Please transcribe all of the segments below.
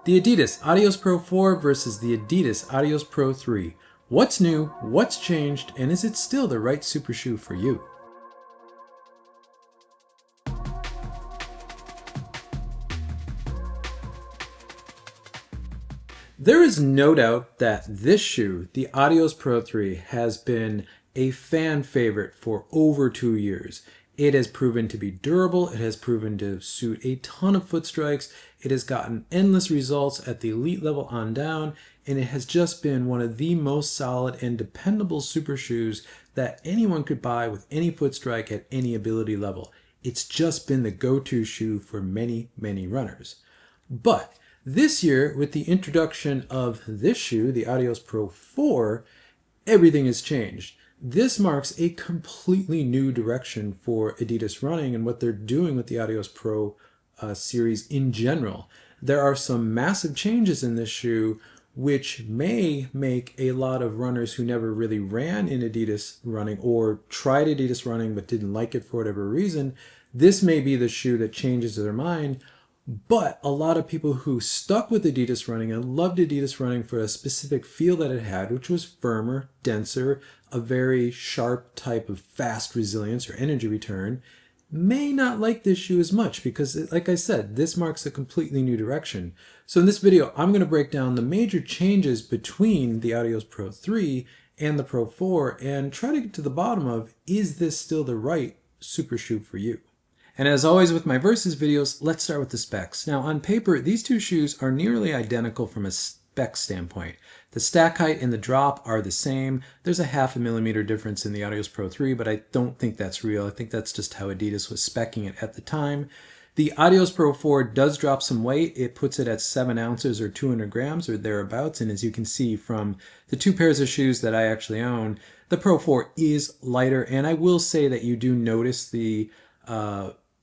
The Adidas Adios Pro 4 versus the Adidas Adios Pro 3. What's new, what's changed, and is it still the right super shoe for you? There is no doubt that this shoe, the Adios Pro 3, has been a fan favorite for over 2 years. It has proven to be durable, it has proven to suit a ton of foot strikes, it has gotten endless results at the elite level on down, and it has just been one of the most solid and dependable super shoes that anyone could buy with any foot strike at any ability level. It's just been the go-to shoe for many, many runners. But this year, with the introduction of this shoe, the Adios Pro 4, everything has changed. This marks a completely new direction for Adidas running and what they're doing with the Adios Pro series in general. There are some massive changes in this shoe which may make a lot of runners who never really ran in Adidas running or tried Adidas running but didn't like it for whatever reason, this may be the shoe that changes their mind. But a lot of people who stuck with Adidas running and loved Adidas running for a specific feel that it had, which was firmer, denser, a very sharp type of fast resilience or energy return, may not like this shoe as much because, like I said, this marks a completely new direction. So in this video, I'm going to break down the major changes between the Adios Pro 3 and the Pro 4 and try to get to the bottom of, is this still the right super shoe for you? And as always with my versus videos, let's start with the specs. Now on paper, these two shoes are nearly identical from a spec standpoint. The stack height and the drop are the same. There's a 0.5 millimeter difference in the Adios Pro 3, but I don't think that's real. I think that's just how Adidas was speccing it at the time. The Adios Pro 4 does drop some weight. It puts it at 7 ounces or 200 grams or thereabouts. And as you can see from the two pairs of shoes that I actually own, the Pro 4 is lighter. And I will say that you do notice the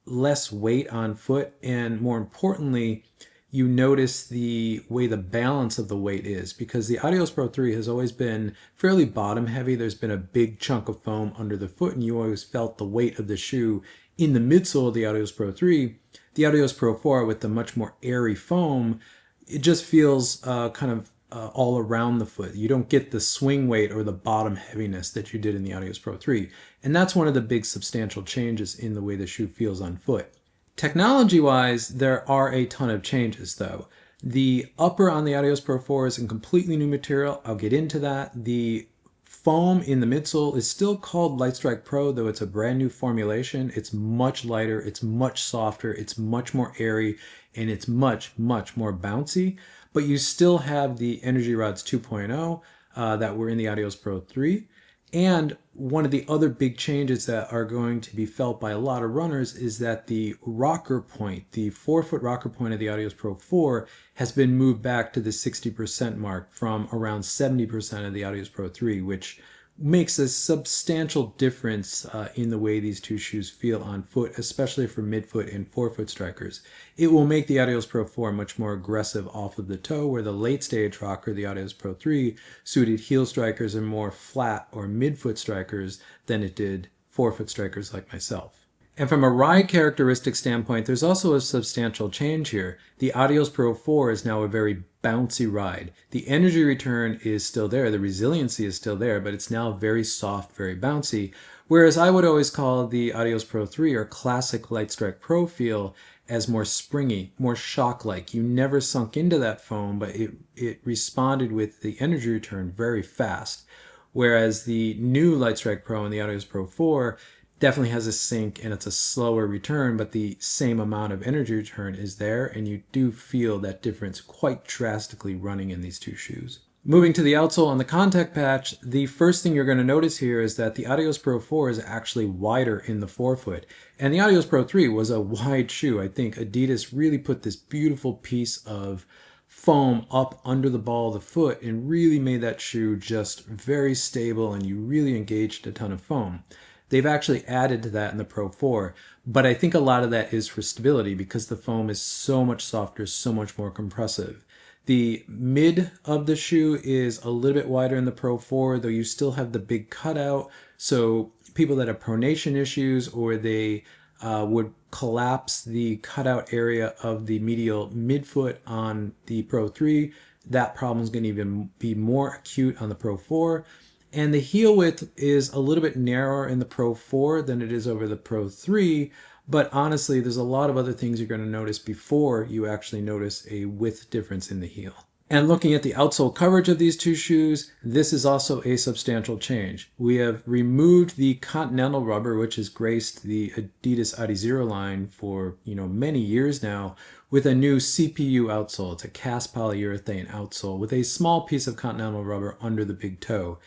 less weight on foot, and more importantly, you notice the way the balance of the weight is, because the Adios Pro 3 has always been fairly bottom heavy. There's been a big chunk of foam under the foot, and you always felt the weight of the shoe in the midsole of the Adios Pro 3. The Adios Pro 4, with the much more airy foam, it just feels kind of all around the foot. You don't get the swing weight or the bottom heaviness that you did in the Adios Pro 3. And that's one of the big substantial changes in the way the shoe feels on foot. Technology-wise, there are a ton of changes though. The upper on the Adios Pro 4 is a completely new material. I'll get into that. The foam in the midsole is still called Lightstrike Pro, though it's a brand new formulation. It's much lighter, it's much softer, it's much more airy, and it's much, much more bouncy. But you still have the Energy Rods 2.0 that were in the Adios Pro 3. And one of the other big changes that are going to be felt by a lot of runners is that the rocker point, the forefoot rocker point of the Adios Pro 4, has been moved back to the 60% mark from around 70% of the Adios Pro 3, which makes a substantial difference in the way these two shoes feel on foot, especially for midfoot and forefoot strikers. It will make the Adios Pro 4 much more aggressive off of the toe, where the late stage rocker, the Adios Pro 3, suited heel strikers and more flat or midfoot strikers than it did forefoot strikers like myself. And from a ride characteristic standpoint, there's also a substantial change here. The Adios Pro 4 is now a very bouncy ride. The energy return is still there, the resiliency is still there, but it's now very soft, very bouncy. Whereas I would always call the Adios Pro 3 or classic Lightstrike Pro feel as more springy, more shock-like. You never sunk into that foam, but it responded with the energy return very fast. Whereas the new Lightstrike Pro and the Adios Pro 4 definitely has a sink and it's a slower return, but the same amount of energy return is there, and you do feel that difference quite drastically running in these two shoes. Moving to the outsole on the contact patch, the first thing you're going to notice here is that the Adios Pro 4 is actually wider in the forefoot, and the Adios Pro 3 was a wide shoe. I think Adidas really put this beautiful piece of foam up under the ball of the foot and really made that shoe just very stable, and you really engaged a ton of foam. They've actually added to that in the Pro 4, but I think a lot of that is for stability because the foam is so much softer, so much more compressive. The mid of the shoe is a little bit wider in the Pro 4, though you still have the big cutout, so people that have pronation issues or they would collapse the cutout area of the medial midfoot on the Pro 3. That problem is going to even be more acute on the Pro 4. And the heel width is a little bit narrower in the Pro 4 than it is over the Pro 3. But honestly, there's a lot of other things you're going to notice before you actually notice a width difference in the heel. And looking at the outsole coverage of these two shoes, this is also a substantial change. We have removed the Continental rubber, which has graced the Adidas Adizero line for many years now, with a new CPU outsole. It's a cast polyurethane outsole with a small piece of Continental rubber under the big toe.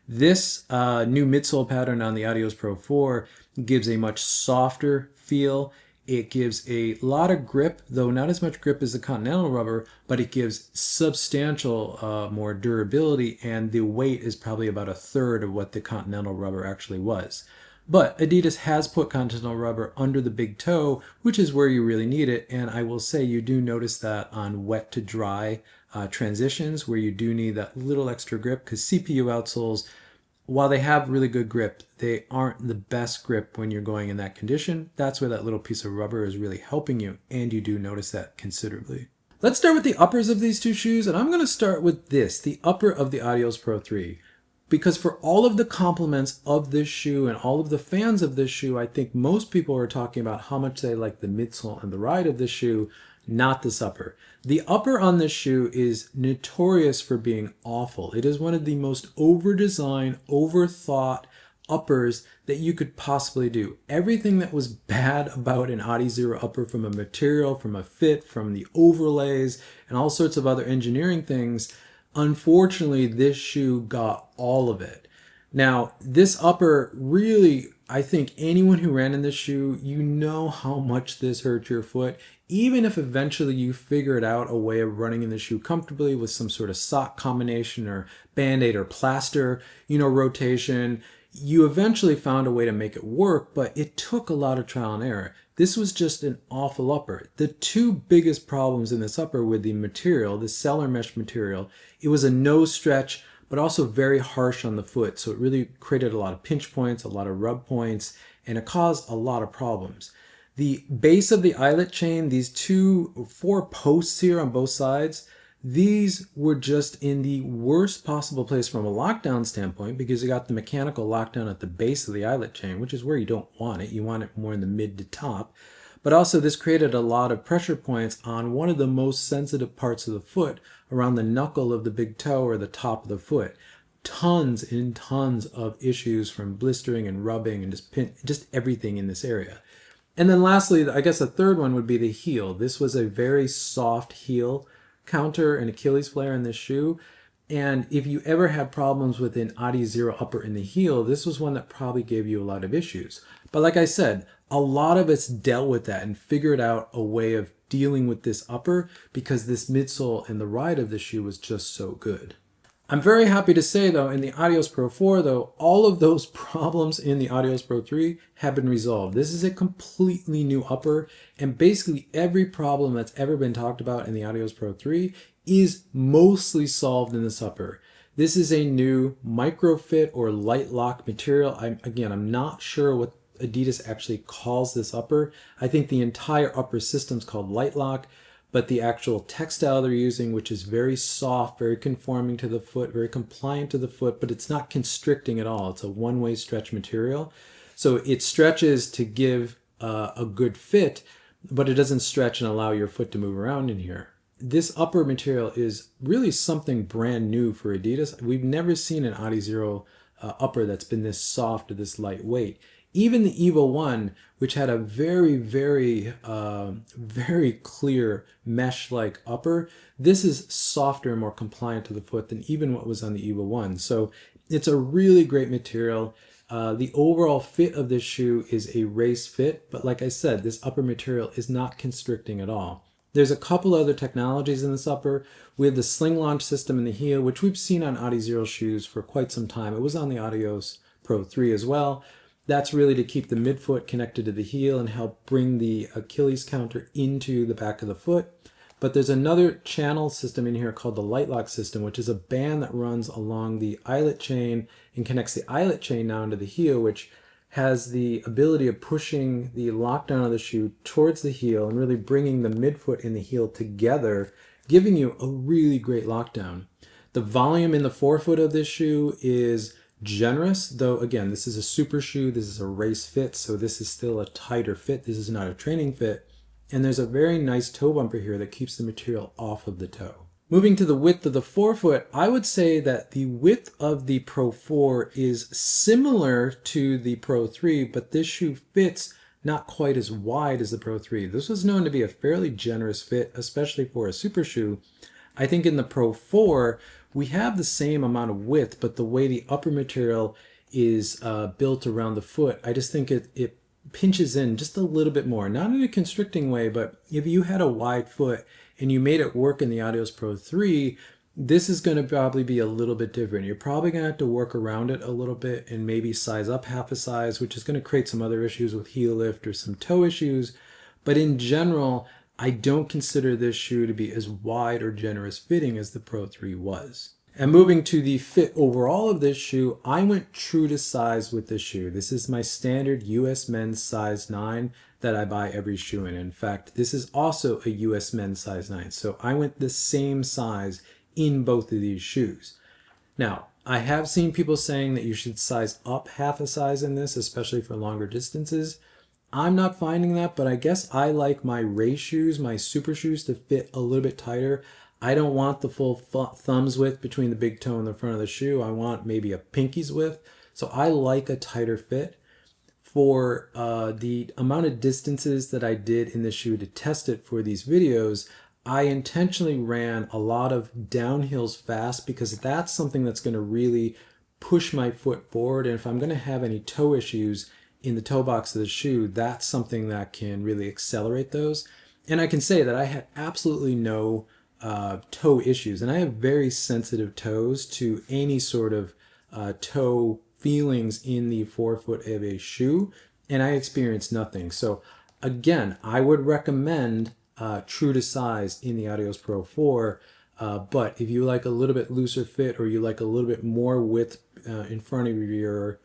This new midsole pattern on the Adios Pro 4 gives a much softer feel. It gives a lot of grip, though not as much grip as the Continental rubber, but it gives substantial more durability, and the weight is probably about a third of what the Continental rubber actually was. But Adidas has put Continental rubber under the big toe, which is where you really need it, and I will say you do notice that on wet to dry transitions where you do need that little extra grip, because CPU outsoles, while they have really good grip, they aren't the best grip when you're going in that condition. That's where that little piece of rubber is really helping you, and you do notice that considerably. Let's start with the uppers of these two shoes, and I'm going to start with this, the upper of the Adios Pro 3. Because for all of the compliments of this shoe and all of the fans of this shoe, I think most people are talking about how much they like the midsole and the ride of this shoe, not this upper. The upper on this shoe is notorious for being awful. It is one of the most over-designed, over-thought uppers that you could possibly do. Everything that was bad about an Adizero upper, from a material, from a fit, from the overlays, and all sorts of other engineering things, unfortunately, this shoe got all of it. Now, this upper really, I think anyone who ran in this shoe, you know how much this hurt your foot. Even if eventually you figured out a way of running in the shoe comfortably with some sort of sock combination or Band-Aid or plaster, rotation, you eventually found a way to make it work, but it took a lot of trial and error. This was just an awful upper. The two biggest problems in this upper with the material, the cellar mesh material, it was a no stretch, but also very harsh on the foot. So it really created a lot of pinch points, a lot of rub points, and it caused a lot of problems. The base of the eyelet chain, these four posts here on both sides, these were just in the worst possible place from a lockdown standpoint, because you got the mechanical lockdown at the base of the eyelet chain, which is where you don't want it. You want it more in the mid to top. But also this created a lot of pressure points on one of the most sensitive parts of the foot, around the knuckle of the big toe or the top of the foot. Tons and tons of issues from blistering and rubbing and just everything in this area. And then lastly, I guess the third one would be the heel. This was a very soft heel counter and Achilles flare in this shoe. And if you ever had problems with an Adizero upper in the heel, this was one that probably gave you a lot of issues. But like I said, a lot of us dealt with that and figured out a way of dealing with this upper, because this midsole and the ride of the shoe was just so good. I'm very happy to say, though, in the Adios Pro 4, though, all of those problems in the Adios Pro 3 have been resolved. This is a completely new upper, and basically every problem that's ever been talked about in the Adios Pro 3 is mostly solved in this upper. This is a new microfit or light lock material. I'm not sure what Adidas actually calls this upper. I think the entire upper system is called light lock, but the actual textile they're using, which is very soft, very conforming to the foot, very compliant to the foot, but it's not constricting at all. It's a one-way stretch material. So it stretches to give a good fit, but it doesn't stretch and allow your foot to move around in here. This upper material is really something brand new for Adidas. We've never seen an Adizero upper that's been this soft or this lightweight. Even the Evo 1, which had a very, very, very clear mesh-like upper, this is softer and more compliant to the foot than even what was on the Evo 1. So it's a really great material. The overall fit of this shoe is a race fit, but like I said, this upper material is not constricting at all. There's a couple other technologies in this upper. We have the sling launch system in the heel, which we've seen on Adizero shoes for quite some time. It was on the Adios Pro 3 as well. That's really to keep the midfoot connected to the heel and help bring the Achilles counter into the back of the foot. But there's another channel system in here called the light lock system, which is a band that runs along the eyelet chain and connects the eyelet chain down to the heel, which has the ability of pushing the lockdown of the shoe towards the heel and really bringing the midfoot and the heel together, giving you a really great lockdown. The volume in the forefoot of this shoe is generous, though again, this is a super shoe, this is a race fit, so this is still a tighter fit. This is not a training fit. And there's a very nice toe bumper here that keeps the material off of the toe. Moving to the width of the forefoot, I would say that the width of the Pro 4 is similar to the Pro 3, but this shoe fits not quite as wide as the Pro 3. This was known to be a fairly generous fit, especially for a super shoe. I think in the Pro 4, we have the same amount of width, but the way the upper material is built around the foot, I just think it pinches in just a little bit more. Not in a constricting way, but if you had a wide foot and you made it work in the Adios Pro 3, this is going to probably be a little bit different. You're probably going to have to work around it a little bit and maybe size up half a size, which is going to create some other issues with heel lift or some toe issues. But in general, I don't consider this shoe to be as wide or generous fitting as the Pro 3 was. And moving to the fit overall of this shoe, I went true to size with this shoe. This is my standard US men's size 9 that I buy every shoe in. In fact, this is also a US men's size 9. So I went the same size in both of these shoes. Now, I have seen people saying that you should size up half a size in this, especially for longer distances. I'm not finding that, but I guess I like my race shoes, my super shoes, to fit a little bit tighter. I don't want the full thumb's width between the big toe and the front of the shoe. I want maybe a pinky's width. So I like a tighter fit. For the amount of distances that I did in the shoe to test it for these videos, I intentionally ran a lot of downhills fast because that's something that's going to really push my foot forward. And if I'm going to have any toe issues in the toe box of the shoe, that's something that can really accelerate those. And I can say that I had absolutely no toe issues, and I have very sensitive toes to any sort of toe feelings in the forefoot of a shoe, and I experienced nothing. So again, I would recommend true to size in the Adios Pro 4, but if you like a little bit looser fit or you like a little bit more width in front of your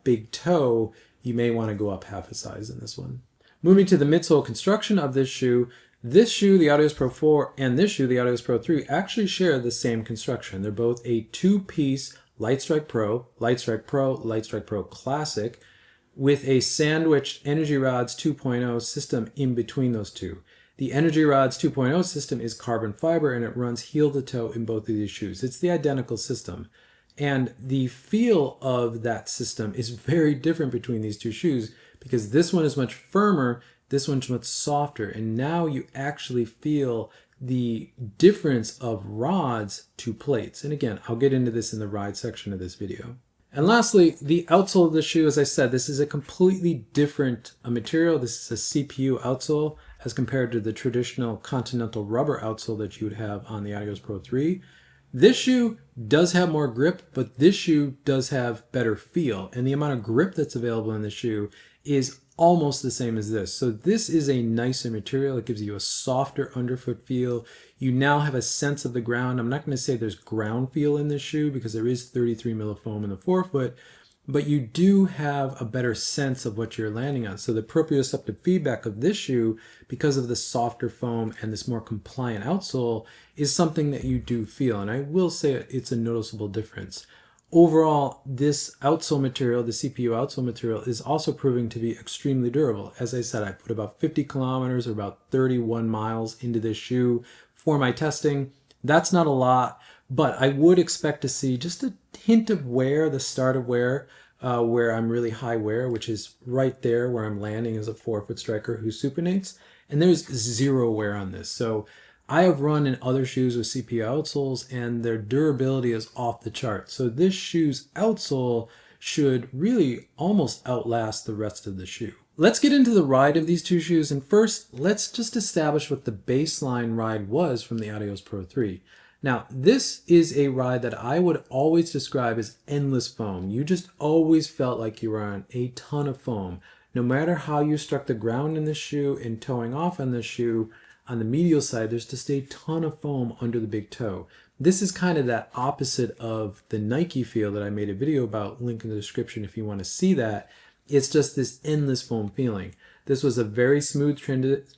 big toe, you may want to go up half a size in this one. Moving to the midsole construction of this shoe, the Adios Pro 4, and this shoe, the Adios Pro 3, actually share the same construction. They're both a two-piece Light Strike Pro, Light Strike Pro, Light Strike Pro Classic, with a sandwiched Energy Rods 2.0 system in between those two. The Energy Rods 2.0 system is carbon fiber, and it runs heel to toe in both of these shoes. It's the identical system. And the feel of that system is very different between these two shoes because this one is much firmer, this one's much softer, and now you actually feel the difference of rods to plates. And again, I'll get into this in the ride section of this video. And lastly, the outsole of the shoe, as I said, this is a completely different material. This is a CPU outsole as compared to the traditional Continental rubber outsole that you would have on the Adios Pro 3. This shoe does have more grip, but this shoe does have better feel. And the amount of grip that's available in the shoe is almost the same as this. So this is a nicer material. It gives you a softer underfoot feel. You now have a sense of the ground. I'm not going to say there's ground feel in this shoe because there is 33 mil foam in the forefoot, but you do have a better sense of what you're landing on. So the proprioceptive feedback of this shoe, because of the softer foam and this more compliant outsole, is something that you do feel. And I will say it's a noticeable difference. Overall, this outsole material, the CPU outsole material, is also proving to be extremely durable. As I said, I put about 50 kilometers or about 31 miles into this shoe for my testing. That's not a lot, but I would expect to see just a hint of wear, the start of wear, where I'm really high wear, which is right there where I'm landing as a forefoot striker who supinates. And there's zero wear on this. So I have run in other shoes with CPU outsoles and their durability is off the chart. So this shoe's outsole should really almost outlast the rest of the shoe. Let's get into the ride of these two shoes, and first let's just establish what the baseline ride was from the Adios Pro 3. Now, this is a ride that I would always describe as endless foam. You just always felt like you were on a ton of foam. No matter how you struck the ground in the shoe and toeing off on the shoe, on the medial side, there's just a ton of foam under the big toe. This is kind of that opposite of the Nike feel that I made a video about, link in the description if you want to see that. It's just this endless foam feeling. This was a very smooth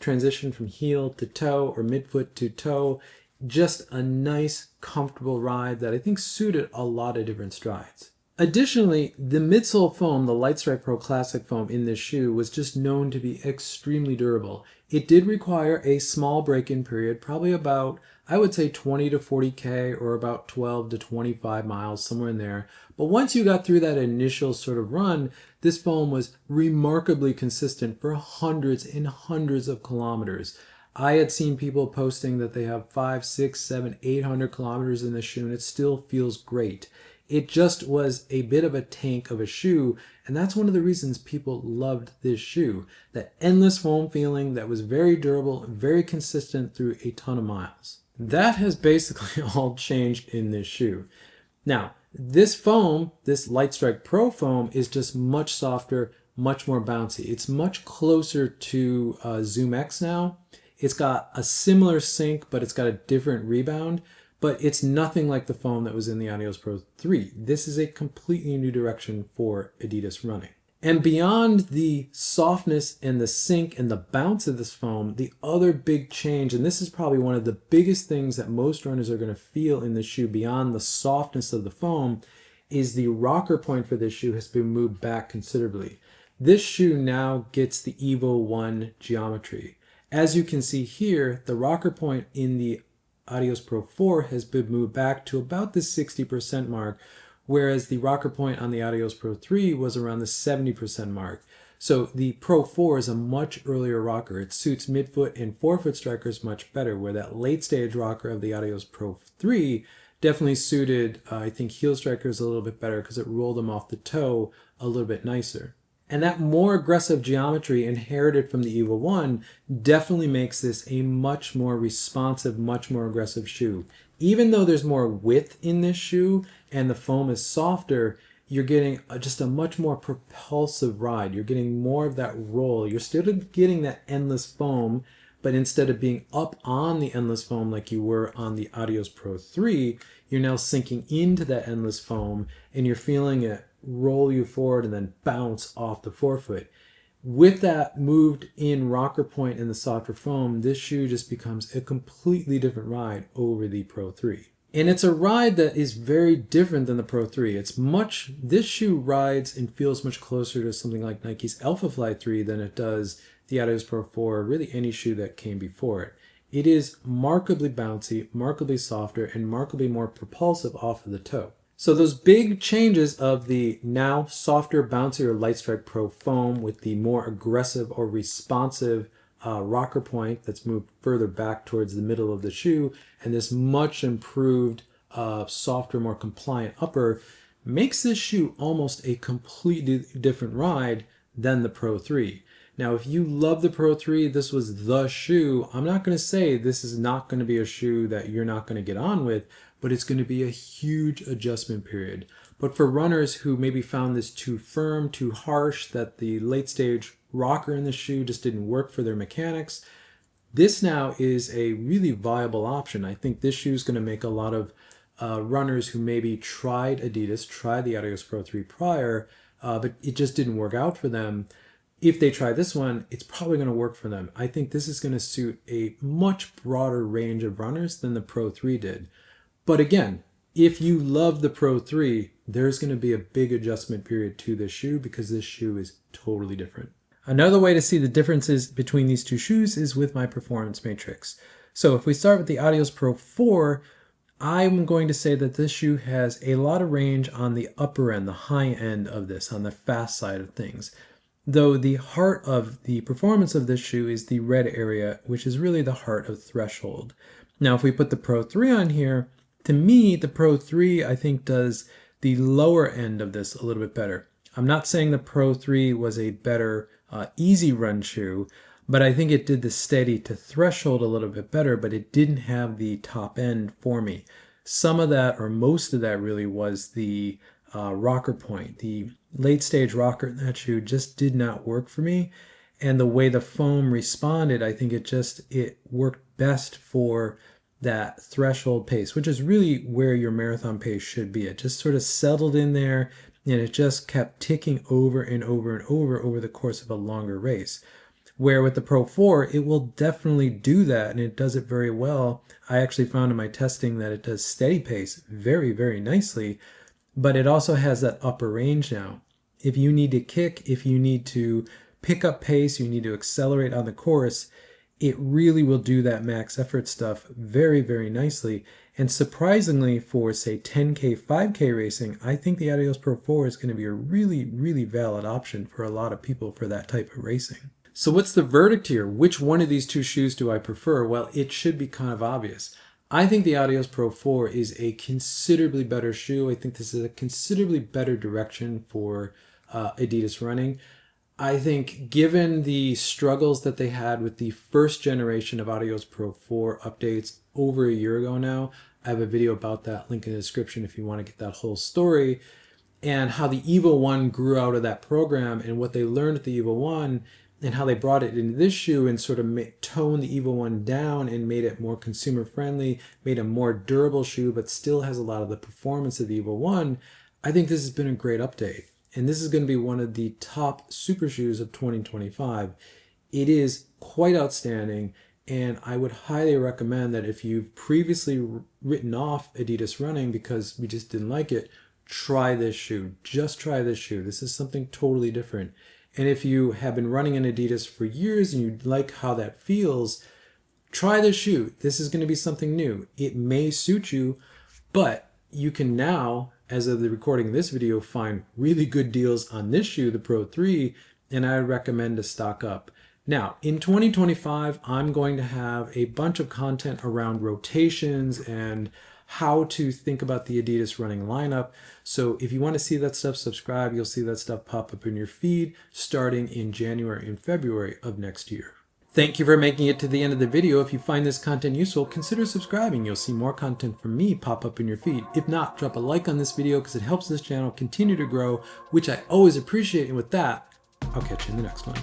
transition from heel to toe or midfoot to toe. Just a nice, comfortable ride that I think suited a lot of different strides. Additionally, the midsole foam, the Lightstrike Pro Classic foam in this shoe, was just known to be extremely durable. It did require a small break-in period, probably about, I would say 20 to 40K or about 12 to 25 miles, somewhere in there. But once you got through that initial sort of run, this foam was remarkably consistent for hundreds and hundreds of kilometers. I had seen people posting that they have 5, 6, 7, 800 kilometers in this shoe and it still feels great. It just was a bit of a tank of a shoe, and that's one of the reasons people loved this shoe. That endless foam feeling that was very durable, very consistent through a ton of miles. That has basically all changed in this shoe. Now, this foam, this Lightstrike Pro foam, is just much softer, much more bouncy. It's much closer to Zoom X now. It's got a similar sink, but it's got a different rebound. But it's nothing like the foam that was in the Adios Pro 3. This is a completely new direction for Adidas running. And beyond the softness and the sink and the bounce of this foam, the other big change, and this is probably one of the biggest things that most runners are going to feel in the shoe beyond the softness of the foam, is the rocker point for this shoe has been moved back considerably. This shoe now gets the Evo 1 geometry. As you can see here, the rocker point in the Adios Pro 4 has been moved back to about the 60% mark, whereas the rocker point on the Adios Pro 3 was around the 70% mark. So the Pro 4 is a much earlier rocker. It suits midfoot and forefoot strikers much better, where that late stage rocker of the Adios Pro 3 definitely suited, I think, heel strikers a little bit better because it rolled them off the toe a little bit nicer. And that more aggressive geometry inherited from the Evo 1 definitely makes this a much more responsive, much more aggressive shoe. Even though there's more width in this shoe and the foam is softer, you're getting just a much more propulsive ride. You're getting more of that roll. You're still getting that endless foam, but instead of being up on the endless foam like you were on the Adios Pro 3, you're now sinking into that endless foam and you're feeling it roll you forward and then bounce off the forefoot. With that moved in rocker point and the softer foam, this shoe just becomes a completely different ride over the Pro 3. And it's a ride that is very different than the Pro 3. This shoe rides and feels much closer to something like Nike's Alpha Fly 3 than it does the Adios Pro 4, or really any shoe that came before it. It is markedly bouncy, markedly softer, and markedly more propulsive off of the toe. So those big changes of the now softer, bouncier Lightstrike Pro foam with the more aggressive or responsive rocker point that's moved further back towards the middle of the shoe, and this much improved, softer, more compliant upper makes this shoe almost a completely different ride than the Pro 3. Now, if you love the Pro 3, this was the shoe. I'm not going to say this is not going to be a shoe that you're not going to get on with, but it's going to be a huge adjustment period. But for runners who maybe found this too firm, too harsh, that the late stage rocker in the shoe just didn't work for their mechanics, this now is a really viable option. I think this shoe is going to make a lot of runners who maybe tried Adidas, tried the Adios Pro 3 prior, but it just didn't work out for them. If they try this one, it's probably going to work for them. I think this is going to suit a much broader range of runners than the Pro 3 did. But again, if you love the Pro 3, there's going to be a big adjustment period to this shoe because this shoe is totally different. Another way to see the differences between these two shoes is with my performance matrix. So if we start with the Adios Pro 4, I'm going to say that this shoe has a lot of range on the upper end, the high end of this, on the fast side of things. Though the heart of the performance of this shoe is the red area, which is really the heart of threshold. Now, if we put the Pro 3 on here, to me, the Pro 3, I think, does the lower end of this a little bit better. I'm not saying the Pro 3 was a better easy run shoe, but I think it did the steady to threshold a little bit better, but it didn't have the top end for me. Some of that, or most of that really, was the rocker point. The late stage rocker in that shoe just did not work for me. And the way the foam responded, I think it worked best for that threshold pace, which is really where your marathon pace should be. It just sort of settled in there. and it just kept ticking over and over and over the course of a longer race. Where with the Pro 4, it will definitely do that, and it does it very well. I actually found in my testing that it does steady pace very, very nicely, but it also has that upper range now. If you need to kick, if you need to pick up pace, you need to accelerate on the course, it really will do that max effort stuff very, very nicely. And surprisingly, for say 10K, 5K racing, I think the Adios Pro 4 is going to be a really, really valid option for a lot of people for that type of racing. So what's the verdict here? Which one of these two shoes do I prefer? Well, it should be kind of obvious. I think the Adios Pro 4 is a considerably better shoe. I think this is a considerably better direction for Adidas running. I think given the struggles that they had with the first generation of Adios Pro 4 updates over a year ago now, I have a video about that, link in the description if you want to get that whole story, and how the Evo 1 grew out of that program and what they learned with the Evo 1 and how they brought it into this shoe and sort of toned the Evo 1 down and made it more consumer friendly, made a more durable shoe, but still has a lot of the performance of the Evo 1. I think this has been a great update. And this is going to be one of the top super shoes of 2025. It is quite outstanding, and I would highly recommend that if you've previously written off Adidas running because we just didn't like it, try this shoe. Just try this shoe. This is something totally different. And if you have been running in Adidas for years and you like how that feels, try this shoe. This is going to be something new. It may suit you, but you can now, as of the recording of this video, find really good deals on this shoe, the Pro 3, and I recommend to stock up. Now, in 2025, I'm going to have a bunch of content around rotations and how to think about the Adidas running lineup. So if you want to see that stuff, subscribe. You'll see that stuff pop up in your feed starting in January and February of next year. Thank you for making it to the end of the video. If you find this content useful, consider subscribing. You'll see more content from me pop up in your feed. If not, drop a like on this video because it helps this channel continue to grow, which I always appreciate. And with that, I'll catch you in the next one.